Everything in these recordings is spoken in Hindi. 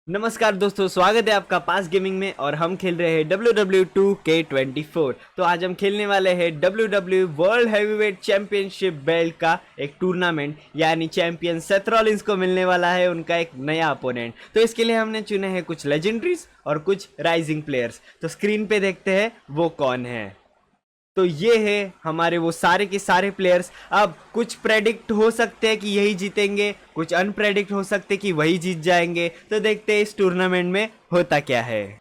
नमस्कार दोस्तों, स्वागत है आपका पास गेमिंग में। और हम खेल रहे हैं WWE2K24। तो आज हम खेलने वाले हैं WWE world heavyweight championship belt का एक टूर्नामेंट, यानी चैंपियन सेथ रॉलिंस को मिलने वाला है उनका एक नया अपोनेंट। तो इसके लिए हमने चुने हैं कुछ लेजेंडरीज और कुछ राइजिंग प्लेयर्स। तो स्क्रीन पे देखते हैं वो कौन है। तो ये है हमारे वो सारे के सारे प्लेयर्स। अब कुछ प्रेडिक्ट हो सकते हैं कि यही जीतेंगे, कुछ अनप्रेडिक्ट हो सकते हैं कि वही जीत जाएंगे। तो देखते हैं इस टूर्नामेंट में होता क्या है।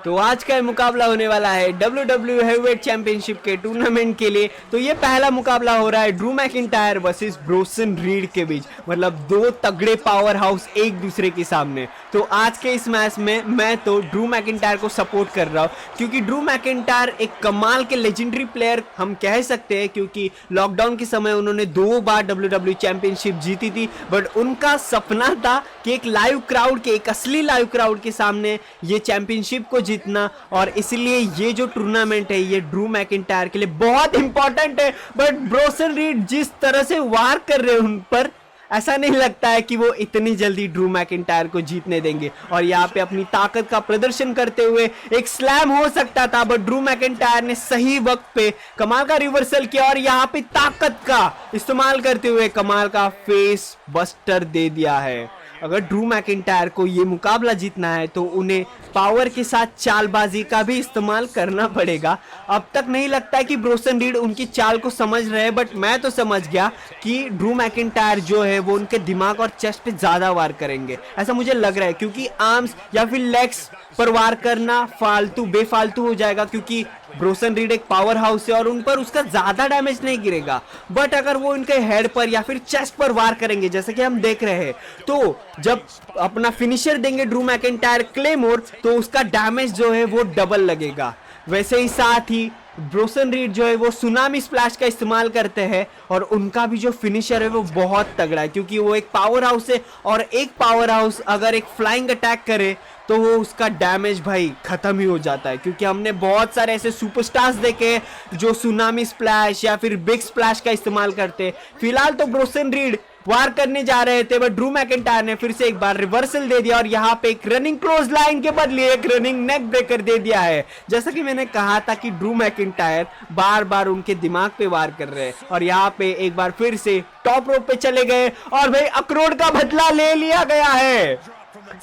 तो आज का मुकाबला होने वाला है WWE हैवीवेट चैंपियनशिप के टूर्नामेंट के लिए। तो ये पहला मुकाबला हो रहा है ड्रू मैकिंटायर वर्सेस ब्रोसन रीड के बीच, मतलब दो तगड़े पावर हाउस एक दूसरे के सामने। तो आज के इस मैच में मैं तो ड्रू मैकिंटायर को सपोर्ट कर रहा हूँ, क्योंकि ड्रू मैकिंटायर एक कमाल के लेजेंडरी प्लेयर हम कह सकते हैं, क्योंकि लॉकडाउन के समय उन्होंने 2 बार WWE चैंपियनशिप जीती थी। बट उनका सपना था कि एक लाइव क्राउड के, एक असली लाइव क्राउड के सामने ये चैंपियनशिप को जीतना, और इसलिए ये जो टूर्नामेंट है ये ड्रू मैकिंटायर के लिए बहुत इंपॉर्टेंट है। बट ब्रोसन रीड जिस तरह से वार कर रहे हैं उन पर, ऐसा नहीं लगता है कि वो इतनी जल्दी ड्रू मैकिंटायर को जीतने देंगे। और यहाँ पे अपनी ताकत का प्रदर्शन करते हुए एक स्लैम हो सकता था, बट ड्रू मैकिंटायर ने सही वक्त पे कमाल का रिवर्सल किया और यहाँ पे ताकत का इस्तेमाल करते हुए कमाल का फेस बस्टर दे दिया है। अगर ड्रू मैकिंटायर को ये मुकाबला जीतना है तो उन्हें पावर के साथ चालबाजी का भी इस्तेमाल करना पड़ेगा। अब तक नहीं लगता है कि ब्रोसन रीड उनकी चाल को समझ रहे हैं, बट मैं तो समझ गया कि ड्रू मैकिंटायर जो है वो उनके दिमाग और चेस्ट पे ज्यादा वार करेंगे, ऐसा मुझे लग रहा है। क्योंकि आर्म्स या फिर लेग्स पर वार करना बेफालतू हो जाएगा, क्योंकि ब्रोसन रीड एक पावर हाउस है और उन पर उसका ज्यादा डैमेज नहीं गिरेगा। बट अगर वो उनके हेड पर या फिर चेस्ट पर वार करेंगे, जैसे कि हम देख रहे हैं, तो जब अपना फिनिशर देंगे ड्रू मैकिंटायर क्लेमोर, तो उसका डैमेज जो है वो डबल लगेगा। वैसे ही साथ ही ब्रोसन रीड जो है वो सुनामी स्प्लैश का इस्तेमाल करते हैं, और उनका भी जो फिनिशर है वो बहुत तगड़ा है, क्योंकि वो एक पावर हाउस है। और एक पावर हाउस अगर एक फ्लाइंग अटैक करे तो वो उसका डैमेज भाई खत्म ही हो जाता है। क्योंकि हमने बहुत सारे ऐसे सुपरस्टार्स देखे जो सुनामी स्प्लैश या फिर बिग स्प्लैश का इस्तेमाल करते। फिलहाल तो ब्रोसन रीड वार करने जा रहे थे, बट ड्रू मैकिंटायर ने फिर से एक बार रिवर्सल दे दिया और यहाँ पे एक रनिंग क्लोज लाइन के बदले एक रनिंग नेक ब्रेकर दे दिया है। जैसा कि मैंने कहा था कि ड्रू मैकिंटायर बार बार उनके दिमाग पे वार कर रहे हैं, और यहाँ पे एक बार फिर से टॉप रोप पे चले गए और भाई अखरोट का बदला ले लिया गया है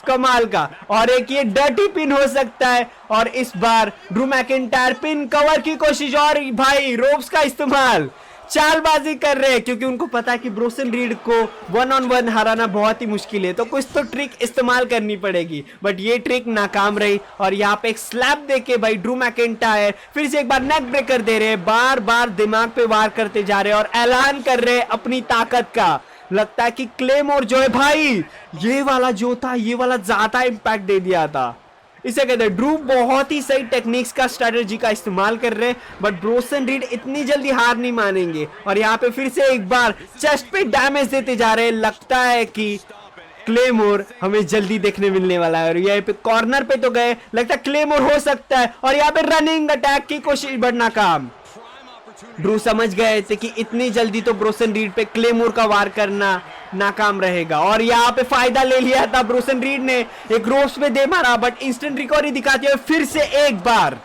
कमाल का। और एक ये डर्टी पिन हो सकता है, और इस बार ड्रू मैकिंटायर पिन कवर की कोशिश, और भाई रोप्स का इस्तेमाल, चालबाजी कर रहे हैं, क्योंकि उनको पता है कि ब्रोसन रीड को 1-on-1 हराना बहुत ही मुश्किल है, तो कुछ तो ट्रिक इस्तेमाल करनी पड़ेगी। बट ये ट्रिक नाकाम रही, और यहाँ पे एक स्लैप देके भाई ड्रू मैकिंटायर फिर से एक बार नेक ब्रेकर दे रहे हैं, बार बार दिमाग पे वार करते जा रहे हैं और ऐलान कर रहे हैं अपनी ताकत का। लगता है कि क्लेमोर जो है भाई, ये वाला जो था ये वाला ज्यादा इंपैक्ट दे दिया था। इसे कहते हैं ड्रू बहुत ही सही टेक्निक्स का, स्ट्रेटजी का इस्तेमाल कर रहे हैं, बट ब्रोसन रीड इतनी जल्दी हार नहीं मानेंगे। और यहाँ पे फिर से एक बार चेस्ट पे डैमेज देते जा रहे हैं। लगता है कि क्लेमोर हमें जल्दी देखने मिलने वाला है, और यहाँ पे कॉर्नर पे तो गए, लगता है क्लेमोर हो सकता है, और यहाँ पे रनिंग अटैक की कोशिश बट नाकाम। ड्रू समझ गए थे कि इतनी जल्दी तो ब्रोसन रीड पे क्लेमोर का वार करना नाकाम रहेगा, और यहाँ पे फायदा ले लिया था ब्रोसन रीड ने, एक रोप्स पे दे मारा, बट इंस्टेंट रिकवरी दिखाते हुए फिर से एक बार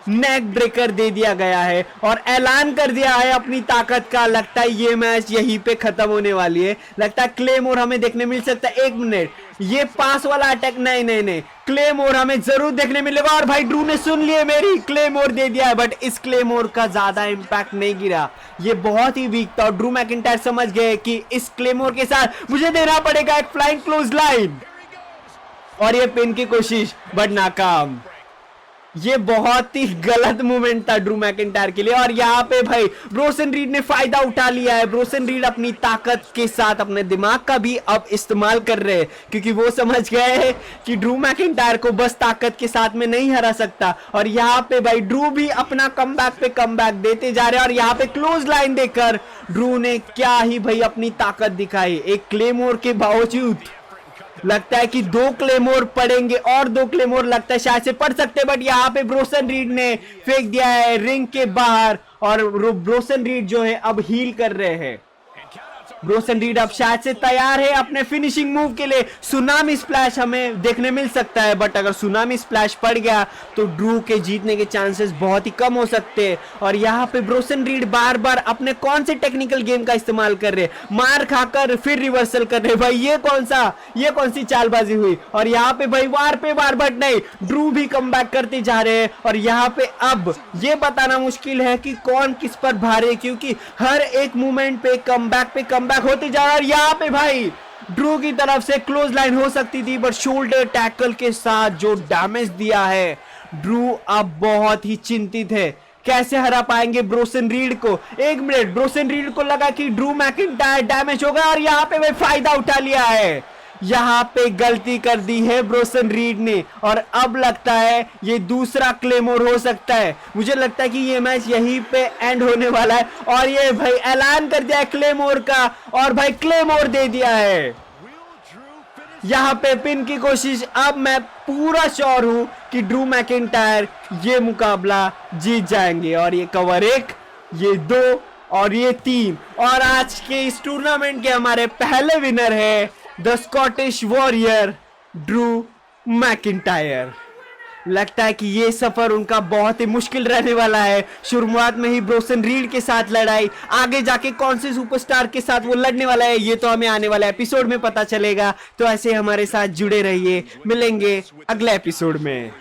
नेक ब्रेकर दे दिया गया है और ऐलान कर दिया है अपनी ताकत का। लगता है ये मैच यहीं पे खत्म होने वाली है। लगता है क्लेमोर हमें देखने मिल सकता है। 1 मिनट, ये पास वाला अटैक नहीं, क्लेमोर हमें जरूर देखने मिलेगा। और भाई ड्रू ने सुन लिए मेरी, क्लेमोर दे दिया है, बट इस क्लेमोर का ज्यादा इंपैक्ट नहीं गिरा, ये बहुत ही वीक था। और ड्रू मैकिंटायर समझ गए कि इस क्लेमोर के साथ मुझे देना पड़ेगा एक फ्लाइंग क्लोज लाइन, और ये पिन की कोशिश बट नाकाम। ये बहुत ही गलत मूवमेंट था ड्रू मैकिंटायर के लिए, और यहाँ पे भाई ब्रोसन रीड ने फायदा उठा लिया है। ब्रोसन रीड अपनी ताकत के साथ अपने दिमाग का भी अब इस्तेमाल कर रहे हैं, क्योंकि वो समझ गए हैं कि ड्रू मैकिंटायर को बस ताकत के साथ में नहीं हरा सकता। और यहाँ पे भाई ड्रू भी अपना कमबैक पे कमबैक देते जा रहे हैं, और यहाँ पे क्लोज लाइन देकर ड्रू ने क्या ही भाई अपनी ताकत दिखाई। एक क्लेमोर के बावजूद लगता है कि 2 क्लेमोर पड़ेंगे, और 2 क्लेमोर लगता है शायद से पड़ सकते, बट यहाँ पे ब्रोसन रीड ने फेंक दिया है रिंग के बाहर, और ब्रोसन रीड जो है अब हील कर रहे हैं। ब्रोसन रीड अब शायद से तैयार है अपने फिनिशिंग मूव के लिए। सुनामी स्प्लैश हमें देखने मिल सकता है, बट अगर सुनामी स्प्लैश पड़ गया तो ड्रू के जीतने के चांसेस बहुत ही कम हो सकते हैं। और यहाँ पे ब्रोसन रीड बार बार अपने कौन से टेक्निकल गेम का इस्तेमाल कर रहे, मार खाकर फिर रिवर्सल कर रहे। भाई ये कौन सी चालबाजी हुई। और यहाँ पे भाई वार पे वार, बट नहीं, ड्रू भी कम बैक करते जा रहे हैं। और यहाँ पे अब ये बताना मुश्किल है कि कौन किस पर भारे, क्योंकि हर एक मूवमेंट पे कम बैक होते जा रहा है। और यहाँ पे भाई ड्रू की तरफ से क्लोज लाइन हो सकती थी, बट शोल्डर टैकल के साथ जो डैमेज दिया है, ड्रू अब बहुत ही चिंतित है। कैसे हरा पाएंगे ब्रोसन रीड को। एक मिनट, ब्रोसन रीड को लगा कि ड्रू मैकिंटायर डैमेज होगा और यहाँ पे भाई फायदा उठा लिया है। यहाँ पे गलती कर दी है ब्रोसन रीड ने, और अब लगता है ये दूसरा क्लेमोर हो सकता है। मुझे लगता है कि ये मैच यहीं पे एंड होने वाला है। और ये भाई ऐलान कर दिया है क्लेमोर का, और भाई क्लेमोर दे दिया है। यहाँ पे पिन की कोशिश। अब मैं पूरा श्योर हूं कि ड्रू मैकिंटायर ये मुकाबला जीत जाएंगे। और ये कवर 1, ये 2 और ये 3। और आज के इस टूर्नामेंट के हमारे पहले विनर है the Scottish warrior Drew McIntyre. लगता है कि ये सफर उनका बहुत ही मुश्किल रहने वाला है। शुरुआत में ही ब्रोसन रीड के साथ लड़ाई, आगे जाके कौन से सुपरस्टार के साथ वो लड़ने वाला है ये तो हमें आने वाला एपिसोड में पता चलेगा। तो ऐसे हमारे साथ जुड़े रहिए, मिलेंगे अगले एपिसोड में।